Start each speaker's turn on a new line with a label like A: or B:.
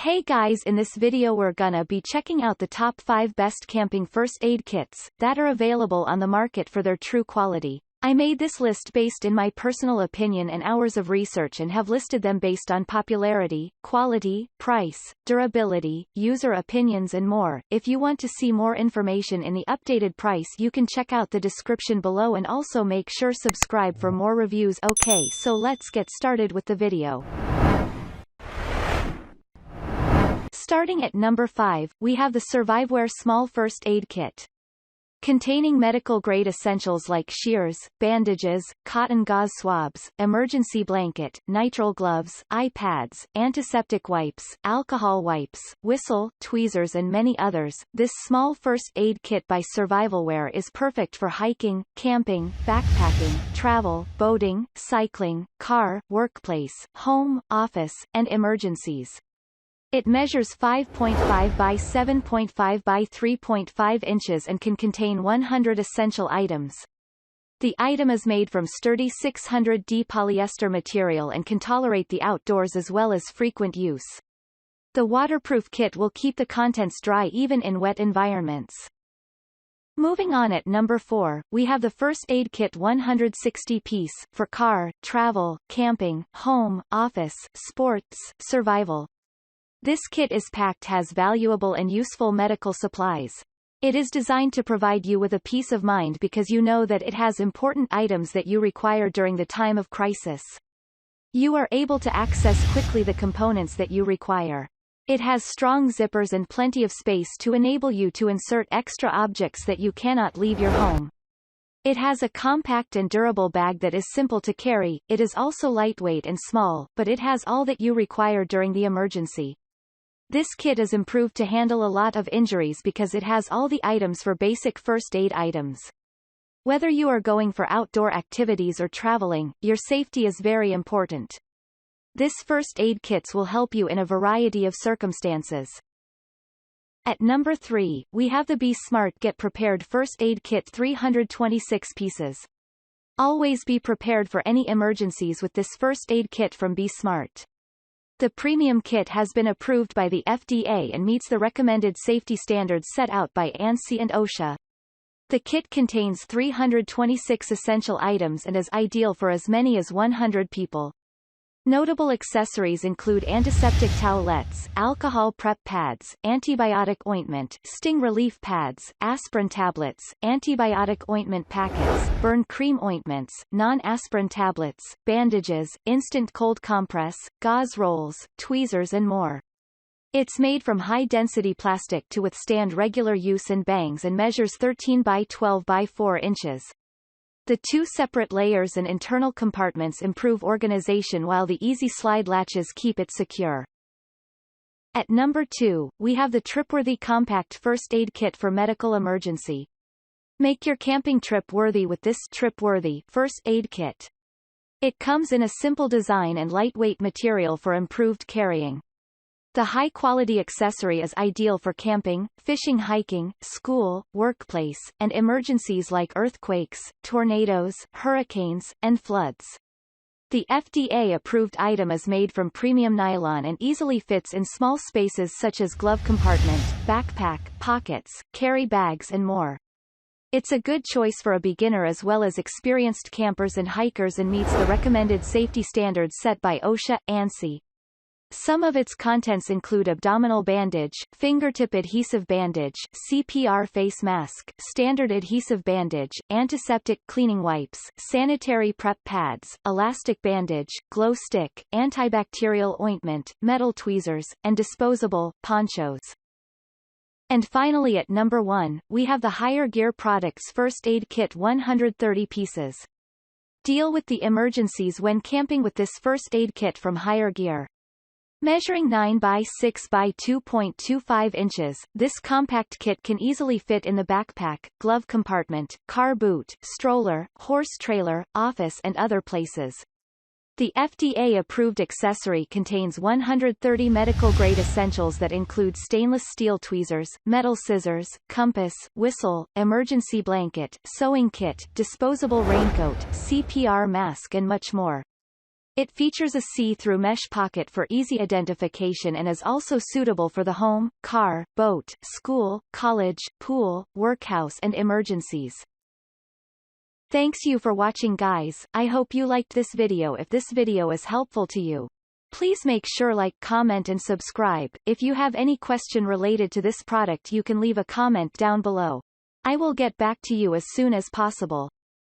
A: Hey guys, in this video we're gonna be checking out the top 5 best camping first aid kits that are available on the market for their true quality. I made this list based in my personal opinion and hours of research and have listed them based on popularity, quality, price, durability, user opinions and more. If you want to see more information in the updated price you can check out the description below and also make sure subscribe for more reviews. Okay, so let's get started with the video. Starting at number 5, we have the Surviveware Small First Aid Kit. Containing medical-grade essentials like shears, bandages, cotton gauze swabs, emergency blanket, nitrile gloves, eye pads, antiseptic wipes, alcohol wipes, whistle, tweezers and many others, this small first aid kit by Surviveware is perfect for hiking, camping, backpacking, travel, boating, cycling, car, workplace, home, office, and emergencies. It measures 5.5 by 7.5 by 3.5 inches and can contain 100 essential items. The item is made from sturdy 600D polyester material and can tolerate the outdoors as well as frequent use. The waterproof kit will keep the contents dry even in wet environments. Moving on at number 4, we have the First Aid Kit 160-piece, for car, travel, camping, home, office, sports, survival. This kit is packed has valuable and useful medical supplies. It is designed to provide you with a peace of mind because you know that it has important items that you require during the time of crisis. You are able to access quickly the components that you require. It has strong zippers and plenty of space to enable you to insert extra objects that you cannot leave your home. It has a compact and durable bag that is simple to carry. It is also lightweight and small, but it has all that you require during the emergency. This kit is improved to handle a lot of injuries because it has all the items for basic first aid items. Whether you are going for outdoor activities or traveling, your safety is very important. This first aid kits will help you in a variety of circumstances. At number 3, we have the Beastsmart Get Prepared First Aid Kit 326 pieces. Always be prepared for any emergencies with this first aid kit from Beastsmart. The premium kit has been approved by the FDA and meets the recommended safety standards set out by ANSI and OSHA. The kit contains 326 essential items and is ideal for as many as 100 people. Notable accessories include antiseptic towelettes, alcohol prep pads, antibiotic ointment, sting relief pads, aspirin tablets, antibiotic ointment packets, burn cream ointments, non-aspirin tablets, bandages, instant cold compress, gauze rolls, tweezers and more. It's made from high-density plastic to withstand regular use and bangs and measures 13 by 12 by 4 inches. The 2 separate layers and internal compartments improve organization while the easy slide latches keep it secure. At number 2, we have the Tripworthy Compact First Aid Kit for Medical Emergency. Make your camping trip worthy with this Tripworthy First Aid Kit. It comes in a simple design and lightweight material for improved carrying. The high-quality accessory is ideal for camping, fishing, hiking, school, workplace, and emergencies like earthquakes, tornadoes, hurricanes, and floods. The FDA-approved item is made from premium nylon and easily fits in small spaces such as glove compartment, backpack, pockets, carry bags and more. It's a good choice for a beginner as well as experienced campers and hikers and meets the recommended safety standards set by OSHA, ANSI. Some of its contents include abdominal bandage, fingertip adhesive bandage, CPR face mask, standard adhesive bandage, antiseptic cleaning wipes, sanitary prep pads, elastic bandage, glow stick, antibacterial ointment, metal tweezers, and disposable ponchos. And finally at number 1, we have the Higher Gear Products First Aid Kit 130 pieces. Deal with the emergencies when camping with this first aid kit from Higher Gear. Measuring 9 by 6 by 2.25 inches, this compact kit can easily fit in the backpack, glove compartment, car boot, stroller, horse trailer, office and other places. The FDA-approved accessory contains 130 medical-grade essentials that include stainless steel tweezers, metal scissors, compass, whistle, emergency blanket, sewing kit, disposable raincoat, CPR mask and much more. It features a see-through mesh pocket for easy identification and is also suitable for the home, car, boat, school, college, pool, workhouse and emergencies. Thanks you for watching guys, I hope you liked this video. If this video is helpful to you, please make sure like, comment and subscribe. If you have any question related to this product you can leave a comment down below. I will get back to you as soon as possible.